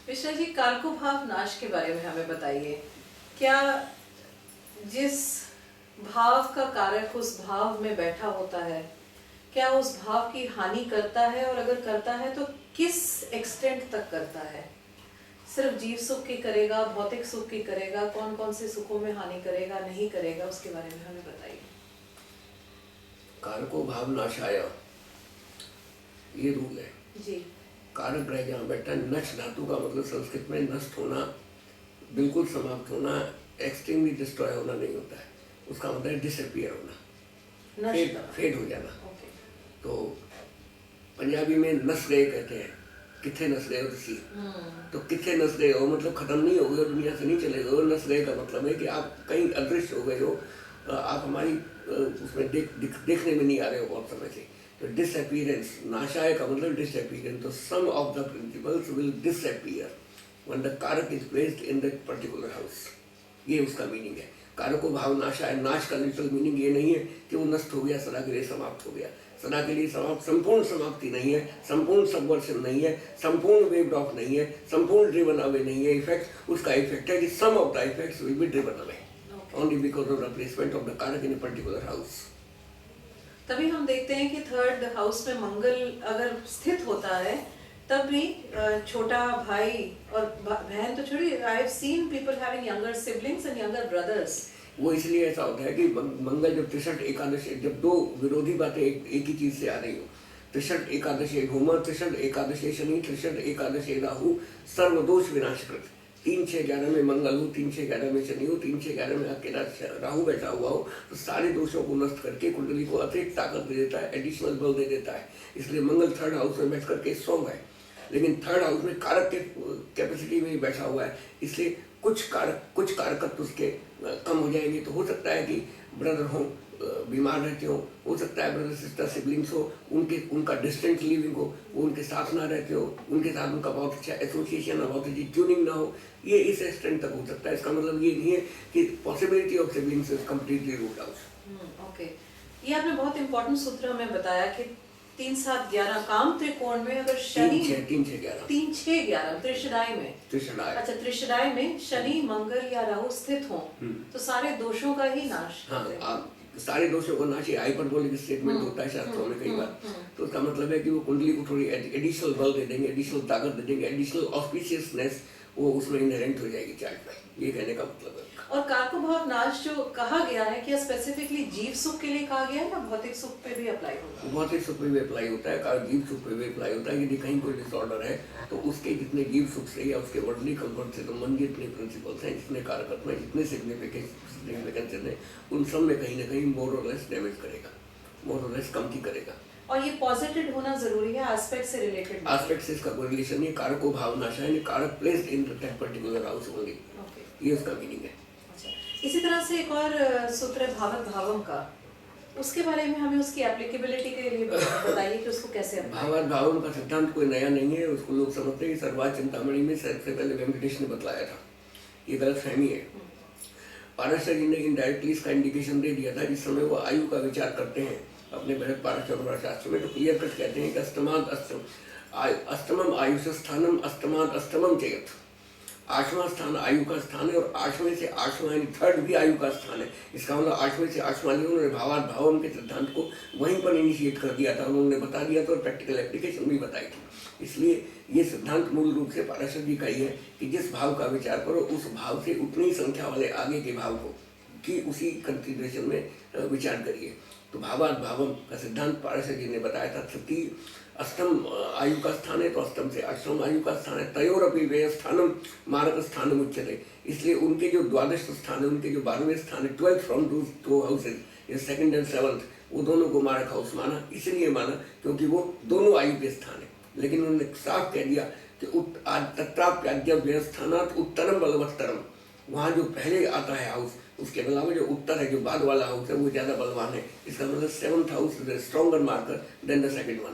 मिश्रा जी, कारको भाव नाश के बारे में हमें बताइए। क्या जिस भाव का कारक उस भाव में बैठा होता है, क्या उस भाव की हानि करता है, और अगर करता है तो किस एक्सटेंट तक करता है? सिर्फ जीव सुख की करेगा, भौतिक सुख की करेगा, कौन कौन से सुखों में हानि करेगा, नहीं करेगा, उसके बारे में हमें बताइए। कारको भाव नाशाय, ये रूल है जी। कारक ग्रह जहाँ बैठा है, नष्ट धातु का मतलब संस्कृत में नष्ट होना, बिल्कुल समाप्त होना, एक्सट्रीमली डिस्ट्रॉय होना नहीं होता है। उसका मतलब है डिसअपियर होना, फेड हो जाना। तो पंजाबी में नस गए कहते हैं, किथे नस गए ऋषि। तो किथे नस गए हो मतलब खत्म नहीं हो गए, दुनिया से नहीं चले गए। नस गए का मतलब है कि आप कहीं अदृश्य हो गए हो, आप हमारी उसमें देखने में नहीं आ रहे हो बहुत समय से। तो डिसअपीयरेंस, नाशाय का मतलब डिसअपीयरेंस। तो some of the principles will disappear when the karak is placed in that particular house. ये उसका मीनिंग है। कारको भाव नाशाय, नाश का लिटरल मीनिंग ये नहीं है कि वो नष्ट हो गया, सदा के लिए समाप्त हो गया। सदा के लिए समाप्त, संपूर्ण समाप्ति नहीं है, संपूर्ण सबवर्शन नहीं है, संपूर्ण वेव्ड ऑफ नहीं है, संपूर्ण ड्रिवन अवे नहीं है। इफेक्ट, उसका इफेक्ट है कि some of the effects will be driven away only because of the placement of the karak in a particular house. तभी हम देखते हैं कि थर्ड हाउस में मंगल अगर स्थित होता है, तब भी छोटा भाई और बहन तो छोड़िए, I have seen people having younger siblings and younger brothers. वो इसलिए ऐसा होता है कि मंगल जब त्रिषठ एकादशी, जब दो विरोधी बातें एक ही चीज से आ रही हो, त्रिषठ एकादशी घूमा, त्रिषठ एकादशी शनि, त्रिषठ एकादशी राहु, सर्वदोष विनाशकृत। 3, 6, 11 में मंगल हो, 3, 6, 11 में शनि हो, 3, 6, 11 में अकेला राहु बैठा हुआ हो, तो सारे दोषों को नष्ट करके कुंडली को अतिरिक्त ताकत दे देता है, एडिशनल बल दे देता है। इसलिए मंगल थर्ड हाउस में बैठ करके स्ट्रॉन्ग है। लेकिन थर्ड हाउस में कारक के कैपेसिटी में ही बैठा हुआ है, इसलिए कुछ कारकत्व उसके कम हो जाएंगे। तो हो सकता है कि ब्रदर हो, बीमार रहते हो सकता है ब्रदर सिस्टर सिबलिंग्स हो, उनका डिस्टेंट लिविंग हो, वो उनके साथ ना रहते हो, उनके साथ उनका बहुत अच्छा एसोसिएशन ना, बहुत अच्छी ट्यूनिंग ना हो, ये इस एक्सटेंट तक हो सकता है। इसका मतलब ये नहीं है कि possibility of siblings is completely ruled out. Okay, ये आपने बहुत इंपॉर्टेंट सूत्र हमें बताया कि 3, 7, 11 काम त्रिकोण में अगर शनि 3, 6, 11 3, 6, 11 त्रिशदाई में, अच्छा त्रिशदाई में शनि मंगल या राहु स्थित हो, तो सारे दोषों का ही नाश। हाँ, सारे दोषों को नाश, हाइपरबोलिक स्टेटमेंट होता है शास्त्रों में कई बार। तो उसका मतलब है कि वो कुंडली को थोड़ी एडिशनल बल दे देंगे, एडिशनल ताकत दे देंगे, एडिशनल ऑस्पिशियसनेस वो उसमें इनहेरेंट हो जाएगी चार्ट में। ये कहने का मतलब है। और कारको भाव नाश जो कहा गया है, क्या स्पेसिफिकली जीव सुख के लिए कहा गया है या भौतिक सुख पे भी अप्लाई होगा? भौतिक सुख पे भी अप्लाई होता है, जीव सुख पे भी अप्लाई होता है। यदि कहीं कोई डिसऑर्डर है तो उसके जितने जीव सुख से या उसके वर्डली कंफर्ट से संबंधित जितने प्रिंसिपल्स हैं, जितने कारकत्व हैं, जितने सिग्निफिकेंस हैं, उन सब में कहीं ना कहीं मोर और लेस डैमेज करेगा, मोर और लेस कम की करेगा। और ये पॉजिटिव होना जरूरी है, एस्पेक्ट से रिलेटेड। एस्पेक्ट से इसका कोई रिलेशन नहीं। कारको भाव नाशा है, कारक placed in that particular house only, ये उसका मीनिंग है। इसी तरह से एक और सूत्र है भावत भावम का, उसके बारे में हमें उसकी एप्लीकेबिलिटी के लिए बताइए कि उसको कैसे। भावत भावम का सिद्धांत कोई नया नहीं है, उसको लोग समझते हैं। सर्वाज चिंतामणि में सबसे पहले वेंकटेश ने बतलाया था, ये गलतफहमी है। पाराशर जी ने इनडायरेक्टली इसका इंडिकेशन दे दिया था। जिस समय वो आयु का विचार करते हैं अपने बृहद पाराशर शास्त्र में, तो क्लियर कट कहते हैं कि अष्टमम आयुष स्थानम अष्टमाद अष्टमम चयत। 8वां स्थान आयु का स्थान है और 8वें से 8वां यानी थर्ड भी आयु का स्थान है। इसका मतलब 8वें से 8वां उन्होंने भावात भावम के सिद्धांत को वहीं पर इनिशिएट कर दिया था, उन्होंने बता दिया था और प्रैक्टिकल एप्लीकेशन भी बताई थी। इसलिए ये सिद्धांत मूल रूप से पाराशर जी का ही है कि जिस भाव का विचार करो उस भाव से उतनी संख्या वाले आगे के भाव को कि उसी कंसिडरेशन में विचार करिए। तो भावात भावम का सिद्धांत पाराशर जी ने बताया था कि अष्टम आयु का स्थान है तो अष्टम से 8वां आयु का स्थान है। तयोरपि व्यय स्थानम मारक स्थानम उच्यते। इसलिए उनके जो द्वादश स्थान है, उनके जो 12वें स्थान है, 12 from to houses, second and 7th, वो दोनों को मारक हाउस माना। इसलिए माना क्योंकि वो दोनों आयु के स्थान है। लेकिन उन्होंने साफ कह दिया कि तत्राप्याद्य व्यवस्थानात् उत्तरम बलवत्तरम, वहाँ जो पहले आता है हाउस उसके अलावा जो उत्तर है, जो बाद वाला हाउस है, वो ज्यादा बलवान है। इसका मतलब 7th house is a stronger marker than the second one।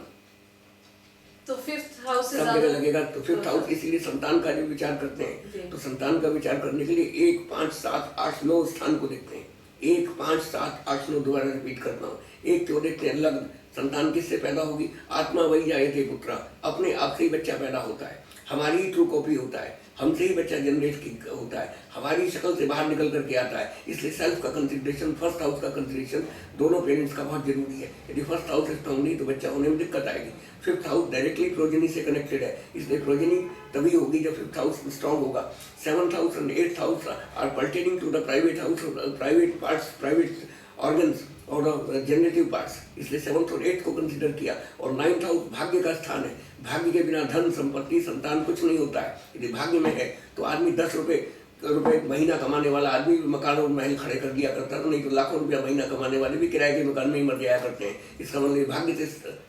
तो 5th हाउस सब जगह लगेगा। तो 5th हाउस इसीलिए संतान का जो विचार करते हैं, तो संतान का विचार करने के लिए 1, 5, 7, 8, 9 स्थान को देखते हैं। 1, 5, 7, 8, 9 दोबारा रिपीट करता हूँ। 1 को देखते हैं लग्न, संतान किससे पैदा होगी? आत्मा वही जायते पुत्रा, अपने आप से ही बच्चा पैदा होता है, हमारी ही ट्रू कॉपी होता है, हमसे ही बच्चा जनरेट होता है, हमारी शक्ल से बाहर निकल करके आता है। इसलिए सेल्फ का कंसिडरेशन, फर्स्ट हाउस का कंसिडरेशन दोनों पेरेंट्स का बहुत जरूरी है। यदि फर्स्ट हाउस स्ट्रॉन्ग नहीं तो बच्चा होने में दिक्कत आएगी। फिफ्थ हाउस डायरेक्टली प्रोजेनी से कनेक्टेड है, इसलिए प्रोजेनी तभी होगी जब फिफ्थ हाउस स्ट्रॉन्ग होगा। Seventh house and eighth house are pertaining to the private house, private parts, private organs और जनरेटिव पार्ट्स, इसलिए सेवंथ और एट्थ को कंसिडर किया। और नाइन्थ हाउस भाग्य का स्थान है, भाग्य के बिना धन संपत्ति संतान कुछ नहीं होता है। यदि भाग्य में है तो आदमी 10 रुपए महीना कमाने वाला आदमी भी मकान और महल खड़े कर दिया करता था, नहीं तो लाखों रुपया महीना कमाने वाले भी किराए के मकान में ही मर जाया करते हैं। इसका मतलब भाग्य से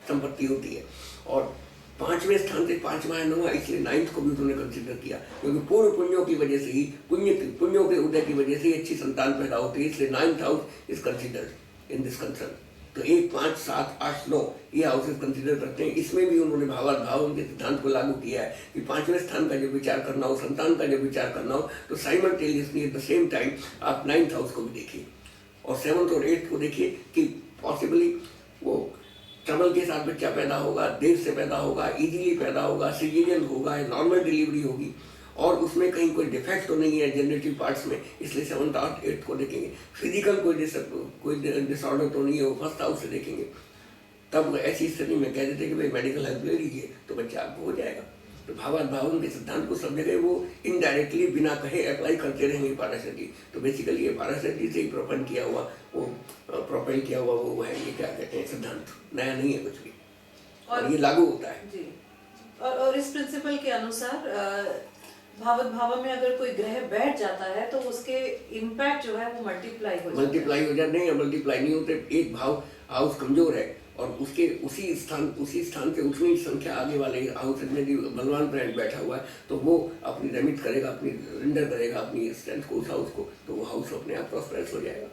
संपत्ति होती है। और 5वें स्थान से 5वां 9वां, इसलिए 9th को भी उन्होंने कंसिडर किया, क्योंकि पूर्व पुण्यों की वजह से ही, पुण्यों के उदय की वजह से ही अच्छी संतान पैदा होती है। इसलिए 9th house is considered in this concern. तो 1, 5, 7, 8, 9 ये हाउसेस कंसिडर करते हैं। इसमें भी उन्होंने भावाभाव के सिद्धांत को लागू किया है कि 5वें स्थान का जब विचार करना हो, संतान का जब विचार करना हो, तो simultaneously at the same time आप 9th हाउस को भी देखिए और 7th और 8th को देखिए कि पॉसिबली वो ट्रबल के साथ बच्चा पैदा होगा, देर से पैदा होगा, इजीली पैदा होगा, सिजेरियन होगा, नॉर्मल डिलीवरी होगी और उसमें कहीं कोई डिफेक्ट तो नहीं है जनरेटिव पार्ट्स में, इसलिए 7th और 8th को देखेंगे। फिजिकल कोई डिसऑर्डर तो नहीं है, वो फर्स्ट हाउस से देखेंगे। तब ऐसी स्थिति में कह देते कि भाई मेडिकल हेल्प ले लीजिए तो बच्चा आपको हो जाएगा। तो भावन के सिद्धांत को सब जगह वो इनडायरेक्टली बिना कहे अप्लाई करते रहेंगे पाराशरी। तो बेसिकली ये पाराशरी से ही प्रोपेल किया हुआ वो है, ये क्या कहते हैं सिद्धांत, नया नहीं है कुछ भी और ये लागू होता है जी। और इस प्रिंसिपल के अनुसार भाव में अगर कोई ग्रह बैठ जाता है तो उसके इम्पैक्ट जो है वो मल्टीप्लाई हो जाते हैं। मल्टीप्लाई नहीं होते। एक भाव हाउस कमजोर है और उसके उसी स्थान से उतनी संख्या आगे वाले हाउस में यदि बलवान प्लैनेट बैठा हुआ है तो वो अपनी रेमिट करेगा, अपनी रेंडर करेगा अपनी स्ट्रेंथ को उस हाउस को, तो वो हाउस अपने आप प्रॉस्पेरस हो जाएगा।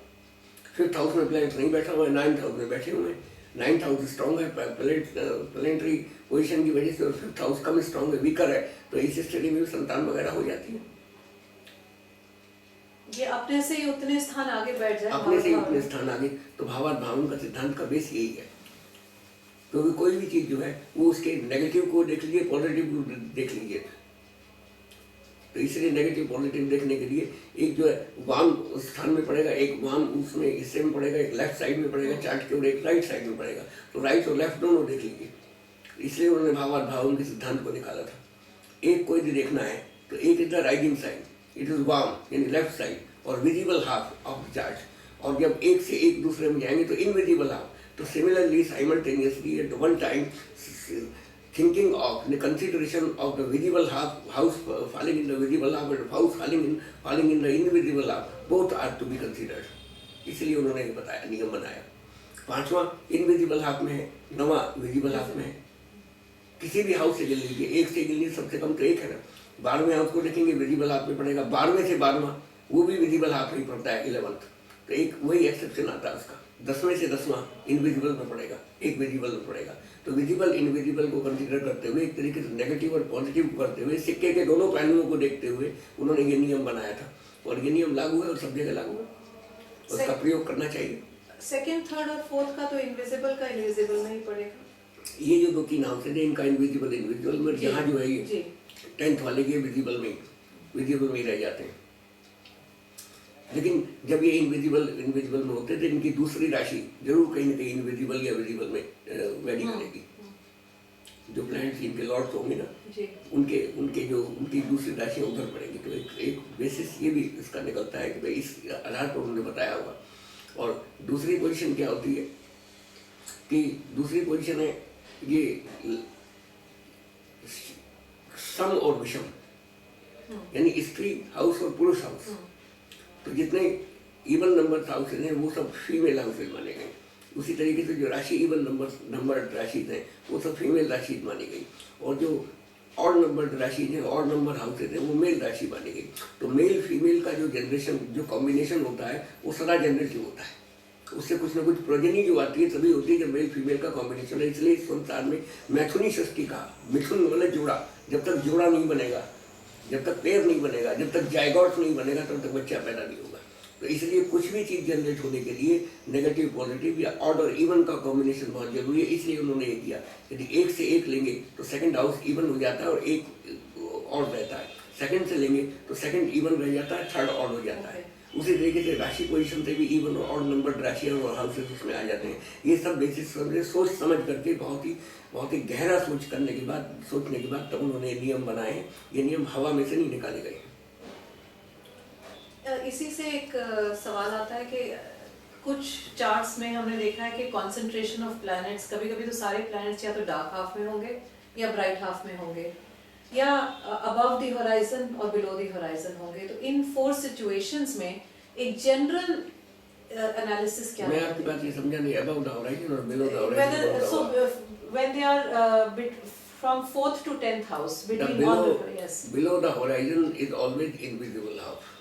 5th हाउस में प्लैनेट नहीं बैठा हुआ है, 9th हाउस में बैठे हुए हैं। 9th हाउस स्ट्रॉन्ग है प्लैनेटरी पोजीशन की वजह से और 5th हाउस कम स्ट्रॉन्ग है, वीकर है, तो इस स्टडी में भी संतान वगैरह हो जाती है। ये अपने से ही उतने स्थान आगे बैठ जाए, अपने से ही उतने स्थान आगे, तो भावाभावन का सिद्धांत का बेस यही है। क्योंकि कोई भी चीज जो है वो उसके नेगेटिव को देख लीजिए, पॉजिटिव को देख लीजिए। तो इसलिए नेगेटिव पॉजिटिव देखने के लिए एक जो है वाम स्थान में पड़ेगा, एक वाम उसमें हिस्से में पड़ेगा, एक लेफ्ट साइड में पड़ेगा चार्ट के और एक राइट साइड में पड़ेगा। तो राइट और लेफ्ट दोनों देख लीजिए। इसलिए उन्होंने भावाभावन के सिद्धांत को निकाला था। एक कोई भी देखना है तो एक is the rising side, it is वाम यानी लेफ्ट साइड और visible half of the chart. और जब एक से एक दूसरे में जाएंगे तो इनविजिबल हाफ। तो similarly simultaneously eight one time thinking of the consideration of the visible house falling in the visible half and house falling in the invisible half, both are to be considered. इसलिए उन्होंने बताया, नियम बनाया। 5वां invisible half में है, 9वां visible half में है। किसी भी हाउस से गिन लीजिए, एक से गिन लीजिए, सबसे कम तो एक है ना। 12वें हाउस को देखेंगे विजिबल हाफ में पड़ेगा, 12वें से 12वां वो भी विजिबल हाफ में पड़ता है 11th, तो एक वही एक्सेप्शन आता है उसका। 10वें से 10वां इनविजिबल में पड़ेगा, एक विजिबल में पड़ेगा। तो विजिबल इनविजिबल को कंसीडर करते हुए, एक तरीके से नेगेटिव और पॉजिटिव करते हुए, सिक्के के दोनों पहलुओं को देखते हुए उन्होंने ये नियम बनाया था और ये नियम लागू है और सब जगह लागू है, उसका प्रयोग करना चाहिए। 2nd, 3rd और 4th का तो इनविजिबल का इनविजिबल में ही पड़ेगा। ये जो 2-3 हाउस है इनका इनविजिबल में, यहाँ जो है ये 10th वाले के विजिबल में ही रह जाते हैं। लेकिन जब ये इनविजिबल में होते थे, इनकी दूसरी राशि जरूर कहीं ना कहीं इनविजिबल या विजिबल में वेरी करेगी। जो प्लैनेट्स इनके लॉर्ड्स होंगे ना, उनकी दूसरी राशि उधर पड़ेगी। तो एक बेसिस ये भी इसका निकलता है कि भाई इस आधार पर उन्होंने बताया होगा। और दूसरी पोजीशन क्या होती है कि दूसरी पोजीशन है ये सम और विषम, यानी स्त्री हाउस और पुरुष हाउस। तो जितने इवन नंबर हाउसेज हैं वो सब फीमेल हाउसेज माने गए। उसी तरीके से जो राशि इवन नंबर राशि हैं वो सब फीमेल राशि मानी गई, और जो ऑड नंबर राशि हैं, ऑड नंबर हाउसेज हैं, वो मेल राशि मानी गई। तो मेल फीमेल का जो जनरेशन, जो कॉम्बिनेशन होता है वो सदा जनरेटिव होता है। उससे कुछ ना कुछ प्रोजेनी जो आती है तभी होती है जब मेल फीमेल का कॉम्बिनेशन है। इसलिए इस संसार में मैथुनी सृष्टि का, मिथुन मतलब जोड़ा, जब तक जोड़ा नहीं बनेगा, जब तक पेयर नहीं बनेगा, जब तक जायगॉट नहीं बनेगा तब तक बच्चा पैदा नहीं होगा। तो इसलिए कुछ भी चीज़ जनरेट होने के लिए नेगेटिव पॉजिटिव या ऑड और इवन का कॉम्बिनेशन बहुत जरूरी है, इसलिए उन्होंने ये किया। यदि एक से एक लेंगे तो सेकंड हाउस इवन हो जाता है और एक ऑड रहता है, सेकंड से लेंगे तो सेकंड इवन रह जाता है, थर्ड ऑड हो जाता है। उसी तरीके से राशि पोजीशन से भी इवन और ऑड नंबर राशि और हाउसेस उसमें आ जाते हैं। ये सब बेसिस पर सोच समझ करके बहुत ही गहरा सोचने के बाद तब उन्होंने नियम बनाए हैं। ये नियम हवा में से नहीं निकाले गए। इसी से एक सवाल आता है कि कुछ चार्ट्स में हमने देखा है कि कंसंट्रेशन ऑफ प्लैनेट्स, कभी कभी तो सारे प्लैनेट्स या तो डार्क हाफ में होंगे या ब्राइट हाफ में होंगे या अबव द होराइजन और बिलो द होराइजन होंगे। तो इन 4 सिचुएशंस में एक जनरल एनालिसिस क्या मैं आपकी बात ये समझा नहीं, अबव द होराइजन और below the horizon. So when they are from 4th to 10th house between all the, yes, below the horizon is always invisible half.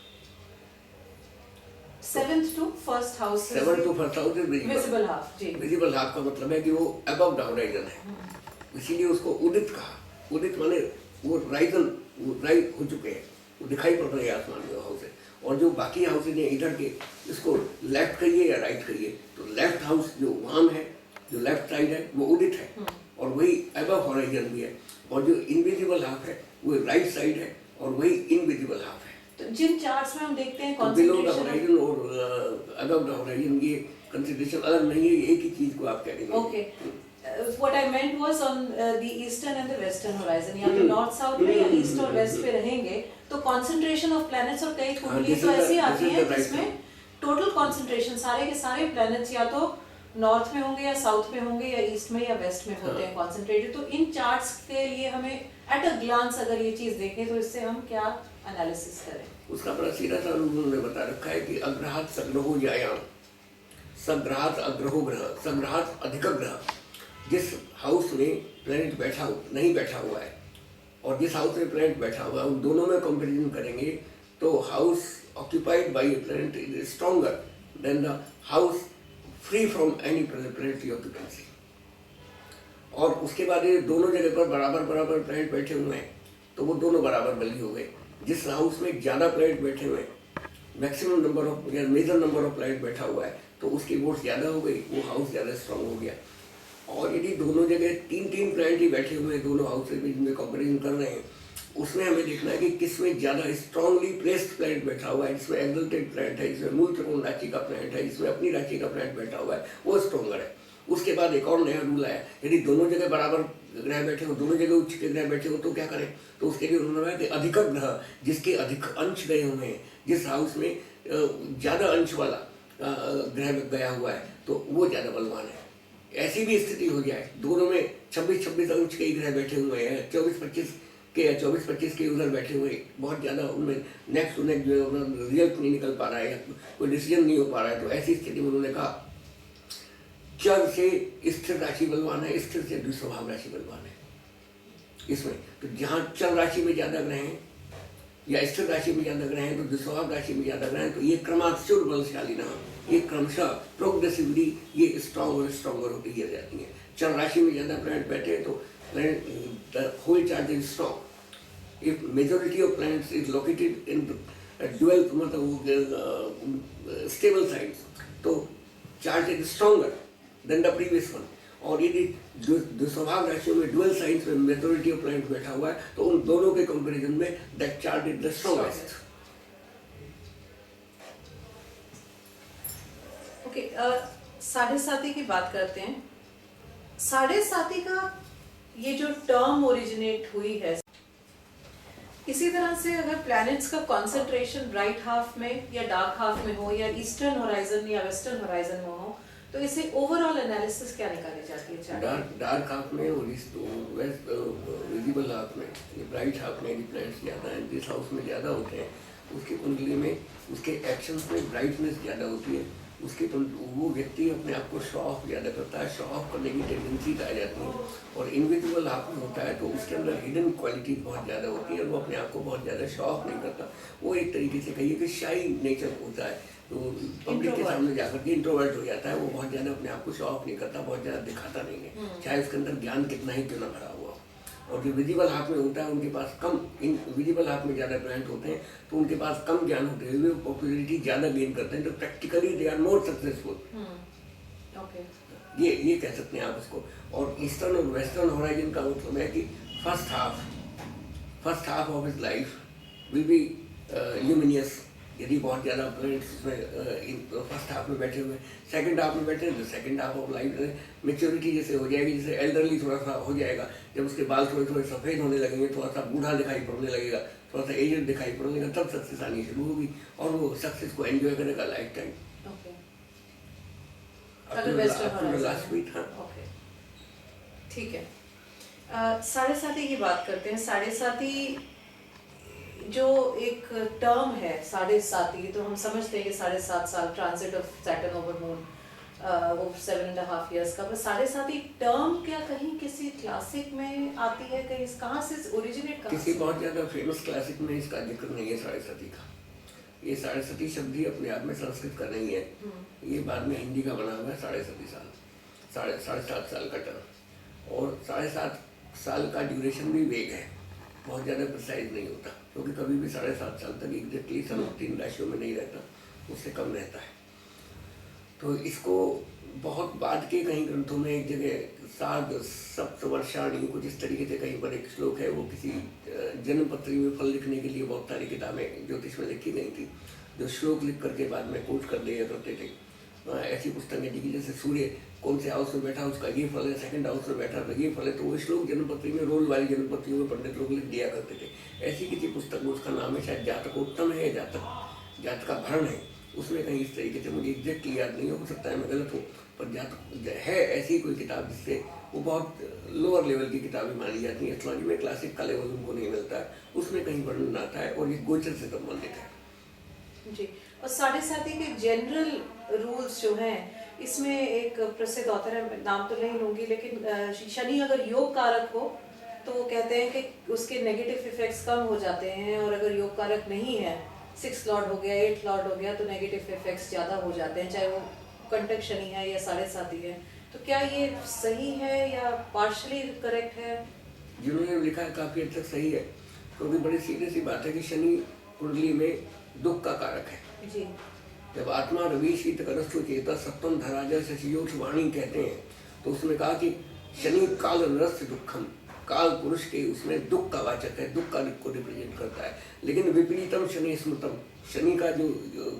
7th to 1st house 7th to 1st house is visible half जी। Visible half का मतलब है कि वो above the horizon है, इसीलिए उसको उदित कहा। उदित माने वो राइजन, वो राइज हो चुके हैं, वो दिखाई पड़ रहे हैं आसमान में हाउस है। और जो बाकी हाउसेज हैं इधर के, इसको लेफ्ट कहिए या राइट कहिए, तो लेफ्ट हाउस जो वाम है, जो लेफ्ट साइड है वो उदित है और वही अबव होराइजन भी है। और जो इनविजिबल हाफ है वो राइट साइड है और वही इनविजिबल हाफ है। तो जिन चार्ट्स में हम देखते हैं बिलो द होराइजन और अबव द होराइजन, ये कंसीडरेशन अलग नहीं है, एक ही चीज को आप कह रहे हैं। Okay, what I meant was on the eastern and the western horizon, या तो नॉर्थ साउथ में या ईस्ट और वेस्ट पे रहेंगे तो कंसंट्रेशन ऑफ प्लैनेट्स, और कई कुंडली तो ऐसी आती है जिसमें टोटल कंसंट्रेशन सारे के सारे प्लैनेट्स या तो नॉर्थ में होंगे या साउथ में होंगे या ईस्ट में या वेस्ट में होते हैं कंसंट्रेटेड। तो इन चार्ट्स के लिए हमें एट अ ग्लांस अगर ये चीज देखें तो इससे हम क्या एनालिसिस करें? उसका बड़ा सीधा सा उन्होंने बता रखा है कि अग्रहात सग्रहो जायाम, सग्रहात अग्रहो ग्रह, सग्रहात अधिक ग्रह। जिस हाउस में प्लैनेट नहीं बैठा हुआ है और जिस हाउस में प्लैनेट बैठा हुआ है, उन दोनों में कंपैरिजन करेंगे तो house occupied by A planet is stronger than the house free from any planetary occupancy. और उसके बाद ये दोनों जगह पर बराबर प्लैनेट बैठे हुए हैं तो वो दोनों बराबर बली हो गए। जिस हाउस में ज़्यादा प्लैनेट बैठे हुए हैं, मैक्सिमम नंबर ऑफ या मेजर नंबर ऑफ प्लैनेट बैठा हुआ है, तो उसकी वोट ज़्यादा हो गई, वो हाउस ज़्यादा स्ट्रॉन्ग हो गया। और यदि दोनों जगह 3 प्लैनेट ही बैठे हुए हैं दोनों हाउस के बीच में कंपेरिजन कर रहे हैं, उसमें हमें देखना है कि किसमें ज़्यादा स्ट्रांगली प्लेस्ड प्लैनेट बैठा हुआ है, जिसमें एक्सल्टेड प्लैनेट है, जिसमें मूल त्रिकोण राशि का प्लैनेट है, जिसमें अपनी राशि का प्लैनेट बैठा हुआ है, वो स्ट्रॉन्गर है। उसके बाद एक और नया रूल आया, यदि दोनों जगह बराबर ग्रह बैठे हो, दोनों जगह उच्च के ग्रह बैठे हो तो क्या करें? तो उसके लिए उन्होंने कहा कि अधिक ग्रह जिसके अधिक अंश गए हुए हैं, जिस हाउस में ज़्यादा अंश वाला ग्रह गया हुआ है तो वो ज़्यादा बलवान है। ऐसी भी स्थिति हो जाए दोनों में 26 अंश के ग्रह बैठे हुए हैं, 24-25 के या 24-25 के उधर बैठे हुए, बहुत ज़्यादा उनमें नेक्स्ट जो है रिजल्ट नहीं निकल पा रहा है या कोई डिसीजन नहीं हो पा रहा है, तो ऐसी स्थिति में उन्होंने कहा चर से स्थिर राशि बलवान है, स्थिर से दुस्वभाव राशि बलवान है। इसमें तो जहाँ चर राशि में ज़्यादा ग्रह हैं या स्थिर राशि में ज़्यादा ग्रह हैं तो दुस्वभाव राशि में ज़्यादा ग्रह हैं, तो ये क्रमांशुर बलशाली ना, ये क्रमशः प्रोग्रेसिवली ये स्ट्रॉन्ग और स्ट्रॉन्गर होती ही जाती हैं। चर राशि में ज़्यादा प्लैनेट बैठे तो the whole chart is strong. If majority of planets is located in dual stable sides, तो chart is stronger than the previous one. और यदि स्वभाव राशियों में डुअल साइंस में मेजोरिटी ऑफ प्लैनेट बैठा हुआ है तो उन दोनों के कंपैरिजन में that chart is the strongest. Okay, 7.5 की बात करते हैं। 7.5 का ये जो टर्म ओरिजिनेट हुई है, इसी तरह से अगर प्लैनेट्स का कंसंट्रेशन राइट हाफ में या डार्क हाफ में हो या ईस्टर्न होराइजन या वेस्टर्न होराइजन में हो, तो इसे ओवरऑल एनालिसिस क्या निकाली जाती है? डार्क हाफ में और वेस्ट विजिबल हाफ में, ब्राइट हाफ में प्लैनेट्स ज़्यादा हैं, जिस हाउस में ज़्यादा होते हैं उसकी कुंडली में उसके एक्शंस में ब्राइटनेस ज़्यादा होती है, उसके वो व्यक्ति अपने आप को शो ऑफ ज़्यादा करता है, शो ऑफ करने की टेंडेंसी आ जाती है। और इनविजिबल हाफ में होता है तो उसके अंदर हिडन क्वालिटी बहुत ज़्यादा होती है, वो अपने आप को बहुत ज़्यादा शो ऑफ नहीं करता, वो एक तरीके से कहिए कि शाई नेचर होता है, तो पब्लिक के सामने जाकर के इंट्रोवर्ट हो जाता है, वो बहुत ज़्यादा अपने आप को शो ऑफ नहीं करता, बहुत ज़्यादा दिखाता नहीं है, चाहे उसके अंदर ज्ञान कितना ही क्यों ना भरा हुआ। और जो विजिबल हाफ में होता है उनके पास कम, इन विजिबल हाफ में ज़्यादा प्लांट होते हैं तो उनके पास कम ज्ञान होते हुए पॉपुलरिटी ज़्यादा गेन करते हैं, तो practically they are more successful. Okay, ये कह सकते हैं आप उसको। और ईस्टर्न और वेस्टर्न होराइजन का मतलब है कि first half of his life will be luminous, यदि बहुत ज़्यादा प्लैनेट्स उसमें फर्स्ट हाफ में बैठे हुए, सेकंड हाफ में बैठे हैं तो second half of life maturity जैसे हो जाएगी, जैसे एल्डरली थोड़ा सा हो जाएगा, जब उसके बाल थोड़े थोड़े सफ़ेद होने लगेंगे, थोड़ा सा बूढ़ा दिखाई पड़ने लगेगा, थोड़ा सा एजेड दिखाई पड़ने लगेगा, तब सक्सेस आनी शुरू होगी और वो सक्सेस को एंजॉय करेगा लाइफ टाइम। ओके, ठीक है। साढ़े साथी की बात करते हैं। साढ़े साथी जो एक टर्म है साढ़े साथी, तो हम समझते हैं कि 7.5 साल transit of Saturn over moon, वो 7.5 years का, पर साढ़े साथी टर्म क्या कहीं किसी क्लासिक में आती है, कहीं कहाँ से ओरिजिनेट, कहाँ किसी से? बहुत ज़्यादा फेमस क्लासिक में इसका जिक्र नहीं है साढ़े साथी का। ये साढ़े सती शब्द ही अपने आप में संस्कृत का नहीं है, ये बाद में हिंदी का बना हुआ है। साढ़े 7.5 साल का टर्म, और 7.5 साल का ड्यूरेशन भी वेग है, बहुत ज़्यादा प्रिसाइज नहीं होता, क्योंकि कभी भी 7.5 साल तक एग्जैक्टली 3 राशियों में नहीं रहता, उससे कम रहता है। तो इसको बहुत बाद के कहीं ग्रंथों में एक जगह सार्ध सप्तवर्षाणी कुछ इस तरीके से कहीं पर एक श्लोक है, वो किसी जन्मपत्री में फल लिखने के लिए बहुत सारी किताबें ज्योतिष में लिखी गई थी, जो श्लोक लिख करके बाद में कोट कर दिया करते थे। ऐसी पुस्तकें थी कि जैसे सूर्य कौन से हाउस में बैठा उसका ये फल है, सेकंड हाउस में बैठा तो ये फल है, तो वो श्लोक जन्मपत्री में रोल वाली जन्मपत्रियों में पंडित लोग लिख दिया करते थे। ऐसी किसी पुस्तक में, उसका नाम है शायद जातकोत्तम है, जातक का भरण है, उसमें कहीं इस तरीके से, मुझे एग्जैक्टली याद नहीं हो सकता है मैं गलत हूँ, पर जातक है ऐसी कोई किताब जिससे वो बहुत लोअर लेवल की किताबें मानी जाती हैं, एस्ट्रोलॉजी में क्लासिक का लेवल उनको नहीं मिलता है, उसमें कहीं वर्णन आता है और ये गोचर से संबंधित है जी। और साढ़े साथी के जनरल रूल्स जो हैं, इसमें एक प्रसिद्ध ऑथर है, नाम तो नहीं लूंगी, लेकिन शनि अगर योग कारक हो तो वो कहते हैं कि उसके नेगेटिव इफेक्ट्स कम हो जाते हैं, और अगर योग कारक नहीं है, 6 लॉर्ड हो गया, 8 लॉर्ड हो गया, तो नेगेटिव इफेक्ट्स ज़्यादा हो जाते हैं, चाहे वो कंटक शनि है या साढ़े साथी है। तो क्या ये सही है या पार्शली करेक्ट है? जिन्होंने लिखा है काफ़ी हद तक सही है, क्योंकि बड़ी सीधी सी बात है कि शनि कुंडली में दुख का कारक है जी। जब आत्मा रवि शीत करस्तु चेता सप्तम धराजा शशियोक्ष वाणी कहते हैं, तो उसमें कहा कि शनि काल रस्य दुखम, काल पुरुष के उसमें दुख का वाचक है, दुख का को रिप्रेजेंट करता है। लेकिन विपरीतम शनि स्मृतम, शनि का जो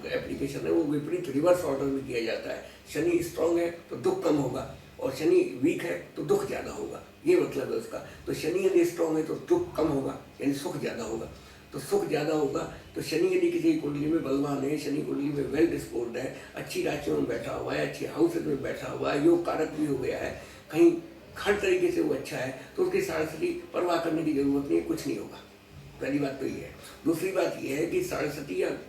एप्लीकेशन है वो विपरीत रिवर्स ऑर्डर में किया जाता है। शनि स्ट्रांग है तो दुख कम होगा, और शनि वीक है तो दुख ज़्यादा होगा, ये मतलब है उसका। तो शनि यदि स्ट्रांग है तो दुख कम होगा, यानी सुख ज़्यादा होगा। तो सुख ज़्यादा होगा, तो शनि यदि किसी कुंडली में बलवान है, शनि कुंडली में वेल डिस्पोर्ड है, अच्छी राशियों में बैठा हुआ है, अच्छी हाउसेज में बैठा हुआ है, योग कारक भी हो गया है, कहीं हर तरीके से वो अच्छा है, तो उसकी साढ़े परवाह करने की जरूरत नहीं है, कुछ नहीं होगा। पहली बात तो ये है। दूसरी बात ये है कि साढ़े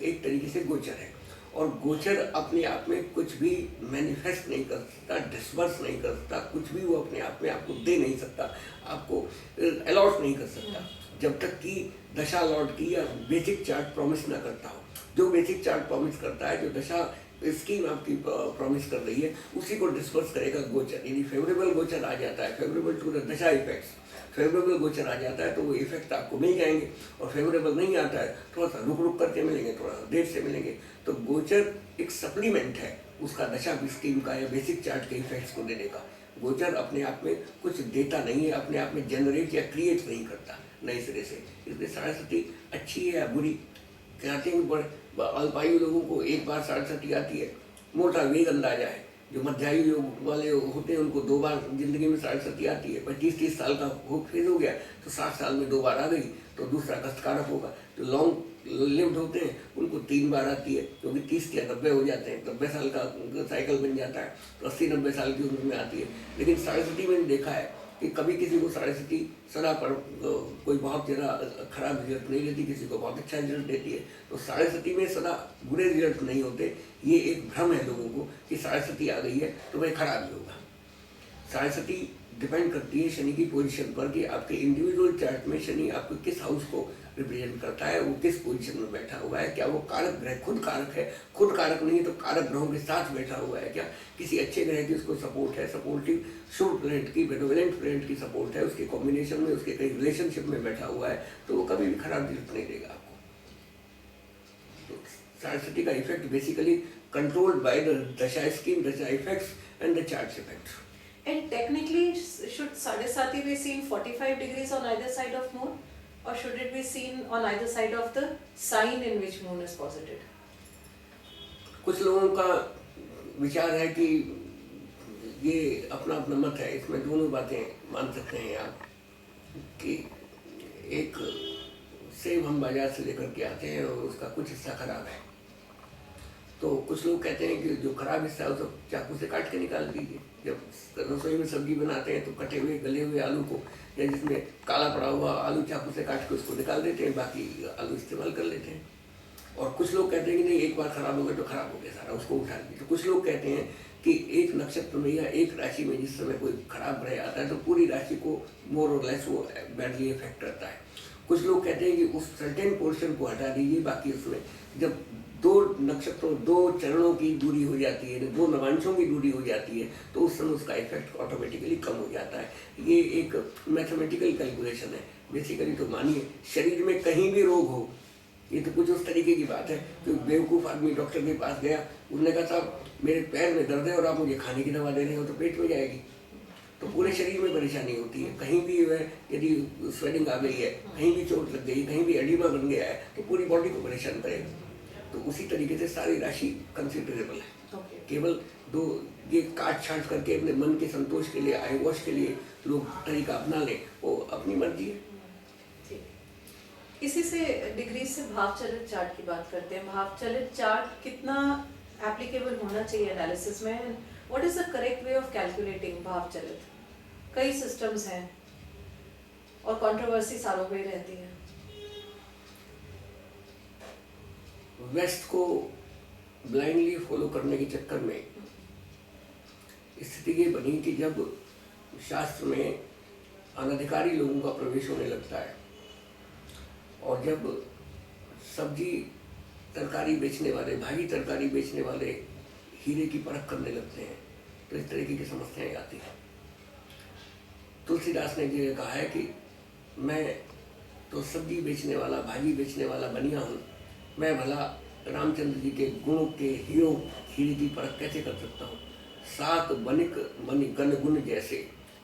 एक तरीके से गोचर है, और गोचर अपने आप में कुछ भी मैनिफेस्ट नहीं कर सकता, डिस्पर्स नहीं कर सकता, कुछ भी वो अपने आप में आपको दे नहीं सकता, आपको अलॉट नहीं कर सकता, जब तक कि दशा लॉर्ड की या बेसिक चार्ट प्रॉमिस ना करता हो। जो बेसिक चार्ट प्रॉमिस करता है, जो दशा स्कीम आपकी प्रॉमिस कर रही है, उसी को डिस्पर्स करेगा गोचर। यदि फेवरेबल गोचर आ जाता है, फेवरेबल टू द दशा इफेक्ट्स, फेवरेबल गोचर आ जाता है तो वो इफेक्ट आपको मिल जाएंगे, और फेवरेबल नहीं आता है थोड़ा सा रुक रुक करके मिलेंगे, थोड़ा सा देर से मिलेंगे। तो गोचर एक सप्लीमेंट है उसका दशा स्कीम का या बेसिक चार्ट के इफेक्ट्स को देने का। गोचर अपने आप में कुछ देता नहीं है, अपने आप में जनरेट या क्रिएट नहीं करता नए सिरे से। इसलिए साढ़े सती अच्छी है या बुरी कहते हैं, बड़े अल्पायु लोगों को एक बार साढ़े सती आती है, मोटा वेग अंदाजा है। जो मध्यायु योग वाले होते हैं उनको 2 बार जिंदगी में साढ़े सती आती है। 25-30 साल का फेज हो गया तो 60 साल में 2 बार आ गई, तो दूसरा कष्टकारक होगा। जो लॉन्ग लिव्ड होते हैं उनको 3 बार आती है, क्योंकि 30 या 90 हो जाते हैं, 90 साल का साइकिल बन जाता है, तो 80-90 साल की उम्र में आती है। लेकिन साढ़े सती मैंने देखा है कि कभी किसी को साढ़े सती सदा पर कोई बहुत ज़्यादा खराब रिजल्ट नहीं देती, किसी को बहुत अच्छा रिजल्ट देती है। तो साढ़े सती में सदा बुरे रिजल्ट नहीं होते, ये एक भ्रम है लोगों को कि साढ़े सती आ गई है तो भाई खराब ही होगा। साढ़े सती डिपेंड करती है शनि की पोजीशन पर कि आपके इंडिविजुअल चार्ट में शनि आपको किस हाउस को रिप्रेजेंट करता है, वो किस पोजीशन में बैठा हुआ है, क्या वो कारक ग्रह खुद कारक है, खुद कारक नहीं है तो कारक ग्रहों के साथ बैठा हुआ है, क्या किसी अच्छे ग्रह की उसको सपोर्ट है, सपोर्टिव शुभ प्लैनेट की, बेनोवेलेंट प्लैनेट की सपोर्ट है, उसके कॉम्बिनेशन में उसके कहीं रिलेशनशिप में बैठा हुआ है, तो वो कभी भी खराब रिजल्ट नहीं देगा आपको। तो साढ़े का effect basically controlled by the दशा स्कीम, दशा effects and the chart effects. And technically, should Sadesati be seen 45 degrees on either side of moon, or should it be seen on either side of the sign in which moon is posited? कुछ लोगों का विचार है कि ये अपना अपना मत है, इसमें दोनों बातें मान सकते हैं आप कि एक सेब हम बाजार से लेकर के आते हैं और उसका कुछ हिस्सा खराब है, तो कुछ लोग कहते हैं कि जो खराब हिस्सा है उसको चाकू से काट के निकाल दीजिए। जब रसोई में सब्जी बनाते हैं तो कटे हुए गले हुए आलू को या जिसमें काला पड़ा हुआ आलू चाकू से काट के उसको निकाल देते हैं, बाकी आलू इस्तेमाल कर लेते हैं। और कुछ लोग कहते हैं कि नहीं, एक बार खराब हो गया तो खराब हो गया सारा, उसको उठा दीजिए। तो कुछ लोग कहते हैं कि एक नक्षत्र में या एक राशि में जिस समय कोई खराब ग्रह आता है तो पूरी राशि को मोर और लेस वो बैडली इफेक्ट करता है। कुछ लोग कहते हैं कि उस सर्टेन पोर्शन को हटा दीजिए, बाकी उसमें जब दो नक्षत्रों, दो चरणों की दूरी हो जाती है, दो नवांशों की दूरी हो जाती है, तो उस समय उसका इफेक्ट ऑटोमेटिकली कम हो जाता है। ये एक मैथमेटिकल कैलकुलेशन है बेसिकली। तो मानिए शरीर में कहीं भी रोग हो, ये तो कुछ उस तरीके की बात है कि बेवकूफ़ आदमी डॉक्टर के पास गया, उसने कहा साहब मेरे पैर में दर्द है और आप मुझे खाने की दवा दे रहे हो, तो पेट में जाएगी, तो पूरे शरीर में परेशानी होती है। कहीं भी यदि स्वेलिंग आ गई है, कहीं भी चोट लग गई, कहीं भी एडिमा बन गया है, तो पूरी बॉडी को परेशान करेगा। तो उसी तरीके से सारी राशि कंसिडरेबल है। केवल दो ये काट छाट करके अपने मन के संतोष के लिए, आई वॉश के लिए लोग तरीका अपना लें, वो अपनी मर्जी है। इसी से डिग्री से भाव चलित चार्ट की बात करते हैं। भाव चलित चार्ट कितना एप्लीकेबल होना चाहिए एनालिसिस में? What is the correct way of calculating भाव चलित? कई सिस्टम्स हैं और कंट्रोवर्सी सालों में रहती है। वेस्ट को ब्लाइंडली फॉलो करने के चक्कर में स्थिति ये बनी कि जब शास्त्र में अनधिकारी लोगों का प्रवेश होने लगता है और जब सब्जी तरकारी बेचने वाले, भाजी तरकारी बेचने वाले हीरे की परख करने लगते हैं, तो इस तरीके की समस्याएं आती हैं। तुलसीदास ने ये कहा है कि मैं तो सब्जी बेचने वाला, भाजी बेचने वाला बनिया हूँ, मैं भला रामचंद्र जी के गुणों के हीरो हीरे की परख कैसे कर सकता हूँ? साक बनिक मनि गण गुण जैसे,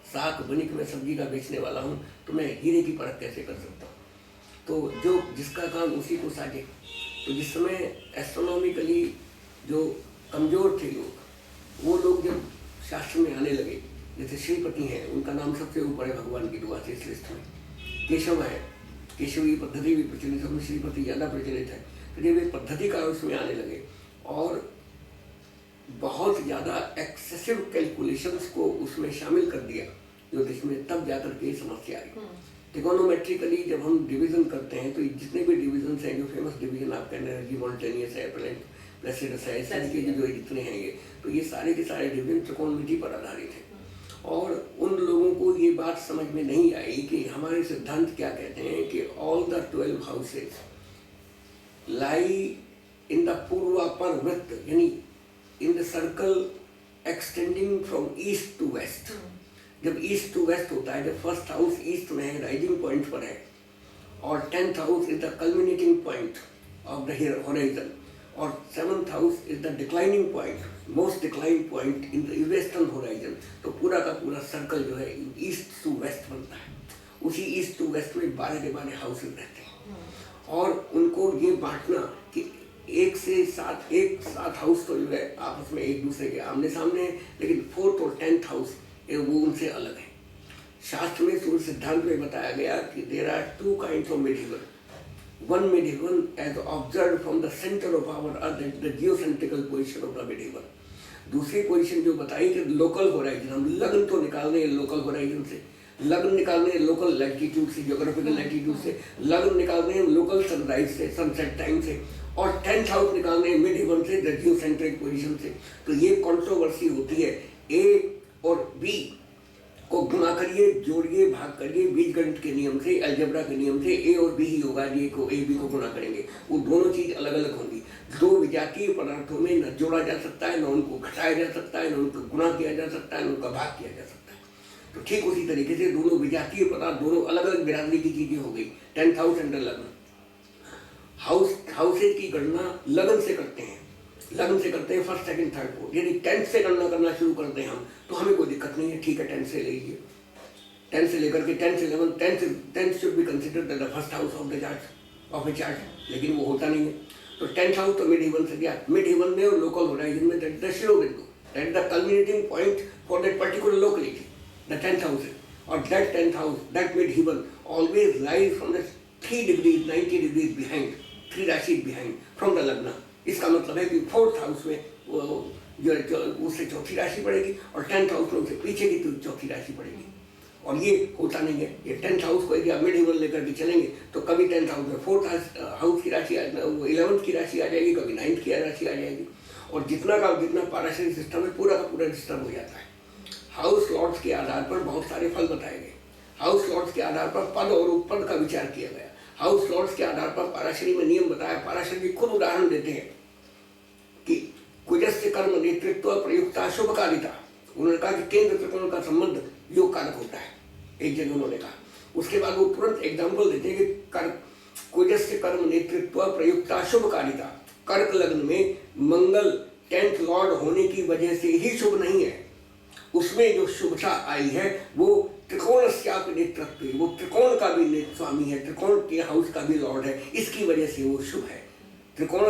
साक बनिक में सब्जी का बेचने वाला हूँ, तो मैं हीरे की परख कैसे कर सकता हूँ? तो जो जिसका काम उसी को साझे। तो जिस समय एस्ट्रोनॉमिकली जो कमजोर थे लोग, वो लोग जब शास्त्र में आने लगे, जैसे श्रीपति हैं, उनका नाम सबसे ऊपर है भगवान की दुआ से इस लिस्ट में। केशव है, केशवी पद्धति भी प्रचलित है, श्रीपति ज़्यादा प्रचलित है। तो जब ये पद्धति का उसमें आने लगे और बहुत ज़्यादा एक्सेसिव कैलकुलेशंस को उसमें शामिल कर दिया ज्योतिष में, तब जाकर के समस्या आई। ट्रिगोनोमेट्रिकली जब हम डिवीजन करते हैं तो जितने भी डिवीजन हैं, जो फेमस डिवीजन आपका एनर्जी मॉन्टेनियस है, प्लेसिडस है, इस तरीके के जो जितने हैं ये, तो ये सारे के सारे डिवीजन त्रिकोणमिति पर आधारित हैं। और उन लोगों को ये बात समझ में नहीं आई कि हमारे सिद्धांत क्या कहते हैं कि all the 12 houses lie in the purvapar vritta, यानी in the circle extending from east to west. जब ईस्ट टू वेस्ट होता है, जब फर्स्ट हाउस ईस्ट में है, राइजिंग पॉइंट पर है, और 10th house is the culminating point of the horizon, और 7th house is the declining point, most decline point in the western horizon. तो पूरा का पूरा सर्कल जो है ईस्ट टू वेस्ट बनता है। उसी ईस्ट टू वेस्ट में 12 के 12 हाउसेज रहते हैं, और उनको ये बांटना कि एक से 7 हाउस तो जो है आपस में एक दूसरे के आमने सामने है, लेकिन 4th और 10th हाउस वो उनसे अलग है। शास्त्र में सूर्य सिद्धांत में बताया गया कि there are 2 kinds of medieval. One medieval as observed from the center of our earth, the geocentrical position of the medieval. दूसरी पोजीशन जो बताई कि लोकल होराइजन, हम लग्न तो निकाल रहे हैं लोकल होराइजन से, लग्न निकाल रहे हैं लोकल लैटिट्यूड से, ज्योग्राफिकल लैटिट्यूड से, लग्न निकाल रहे हैं लोकल सनराइज से, सनसेट टाइम से, और 10th हाउस निकाल रहे हैं मिड हेवन से, द जियोसेंट्रिक पोजीशन से। तो ये कंट्रोवर्सी होती है, ए और बी को गुणा करिए, जोड़िए, भाग करिए बीजगणित के नियम से, अलजेब्रा के नियम से। ए और बी ही होगा, ए को ए बी को गुणा करेंगे, वो दोनों चीज अलग अलग होंगी। दो विजातीय पदार्थों में न जोड़ा जा सकता है, न उनको घटाया जा सकता है, न उनको गुणा किया जा सकता है, न उनका भाग किया जा सकता है। तो ठीक उसी तरीके से दोनों विजातीय पदार्थ, दोनों अलग अलग बिरादरी की चीजें हो गई। 10th हाउस एंड लग्न, हाउसेज की गणना लगन से करते हैं, लगन से करते हैं फर्स्ट सेकंड थर्ड फोर्थ। यदि 10th से गणना करना शुरू करते हैं हम, तो हमें कोई दिक्कत नहीं है, ठीक है 10 से ले लीजिए। 10 से लेकर के 10 से 11, 10th should be considered the first house of the chart of A chart, लेकिन वो होता नहीं है। तो 10th हाउस तो मिड हेवन से दिया, मिड हेवन में और लोकल होराइजन में that the shirobindu, that the culminating point for that particular locality, the 10th house है। और that 10th house, that mid heaven always lies from the 3 degrees 90 degrees behind, 3 rashi behind from the लग्न। इसका मतलब है कि 4th house में जो उससे चौथी राशि पड़ेगी, और 10th हाउस में उससे पीछे की चौथी राशि पड़ेगी। और ये होता नहीं है। ये 10th हाउस को यदि आप मिड हेवन लेकर के चलेंगे तो कभी 10th हाउस में 4th हाउस की राशि, 11th की राशि आ जाएगी, कभी 9th की राशि आ जाएगी। और जितना का जितना पाराशरी सिस्टम है पूरा का पूरा डिस्टर्ब हो जाता है। हाउस लॉर्ड्स के आधार पर बहुत सारे फल बताए गए। हाउस लॉर्ड्स के आधार पर पद और उपपद का विचार किया गया। हाउस लॉर्ड्स के आधार पर पाराशरी में नियम बताया। पाराशरी खुद उदाहरण देते हैं कि कुजस्य कर्म नेतृत्व प्रयुक्ता शुभकारिता। उन्होंने कहा कि केंद्र त्रिकोण का संबंध योग कारक होता है, एक जगह उन्होंने कहा। उसके बाद वो तुरंत एग्जाम्पल देते हैं कि कुजस्य कर्म नेतृत्व प्रयुक्ता शुभकारिता। कर्क लग्न में मंगल 10th लॉर्ड होने की वजह से ही शुभ नहीं है, उसमें जो शुभता आई है वो त्रिकोण नेतृत्व, वो त्रिकोण का भी स्वामी है, त्रिकोण के हाउस का भी लॉर्ड है, इसकी वजह से वो शुभ है। त्रिकोण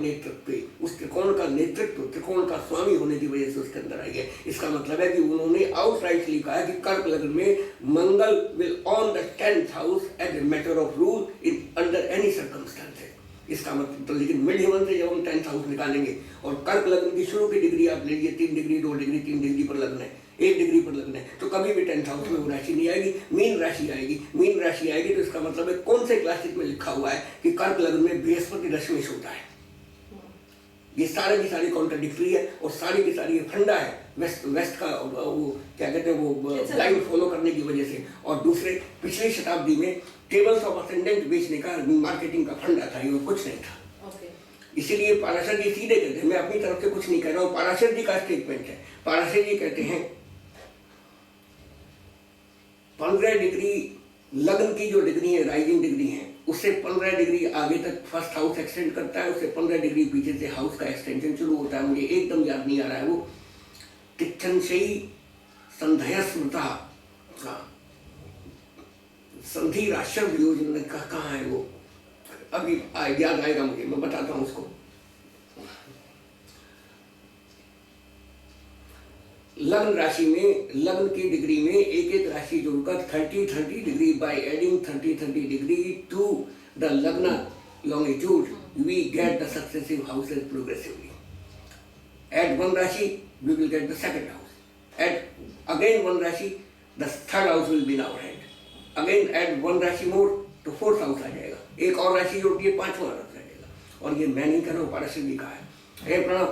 नेतृत्व, उस त्रिकोण का नेतृत्व, त्रिकोण का स्वामी होने की वजह से उसके अंदर आई है। इसका मतलब है कि उन्होंने आउटराइटली कहा कि कर्क लग्न में Mangal will on the 10th house as a matter of rule in under any circumstances. इसका मतलब, लेकिन मिड हेवन से जब हम 10th हाउस निकालेंगे और कर्क लग्न की शुरू की डिग्री आप लीजिए, 3 डिग्री 2 डिग्री 3 डिग्री पर लग्न है, 1 डिग्री पर लग्न है, तो कभी भी 10th हाउस में वो राशि नहीं आएगी, मीन राशि आएगी। मीन राशि आएगी तो इसका मतलब है कौन से क्लासिक में लिखा हुआ है कि कर्क लग्न में बृहस्पति दशमेश होता है। ये सारे की सारी कॉन्ट्राडिक्टरी है और सारी की सारी फंडा है वेस्ट का, वो क्या कहते हैं, वो लाइन फॉलो करने की वजह से। और दूसरे पिछली शताब्दी में टेबल्स ऑफ असेंडेंट बेचने का मार्केटिंग का फंडा था, ये कुछ नहीं था। इसीलिए पाराशर जी सीधे कहते हैं, मैं अपनी तरफ से कुछ नहीं कह रहा हूँ, पाराशर जी का स्टेटमेंट है। पाराशर जी कहते हैं 15 डिग्री लग्न की जो डिग्री है, राइजिंग डिग्री है, उससे 15 डिग्री आगे तक फर्स्ट हाउस एक्सटेंड करता है, उससे 15 डिग्री पीछे से हाउस का एक्सटेंशन शुरू होता है। मुझे एकदम याद नहीं आ रहा है वो, तिच्छनशयी संध्या स्मृता का संधि राशव योजना का कहाँ है वो, अभी याद आएगा मुझे, मैं बताता हूँ उसको। लग्न राशि में, लग्न की डिग्री में एक एक राशि जोड़कर 30 degree by adding 30 degree to the lagna longitude we get the successive houses progressively. Add one rashi, we will get the second house. Add again one rashi, the third house will be in our hand. Again add one rashi more तो 4th house आ जाएगा। एक और राशि जोड़ दिए 5वां house आ जाएगा। और ये मैं नहीं कर रहा हूँ, पाराशर जी का है। हे प्रणव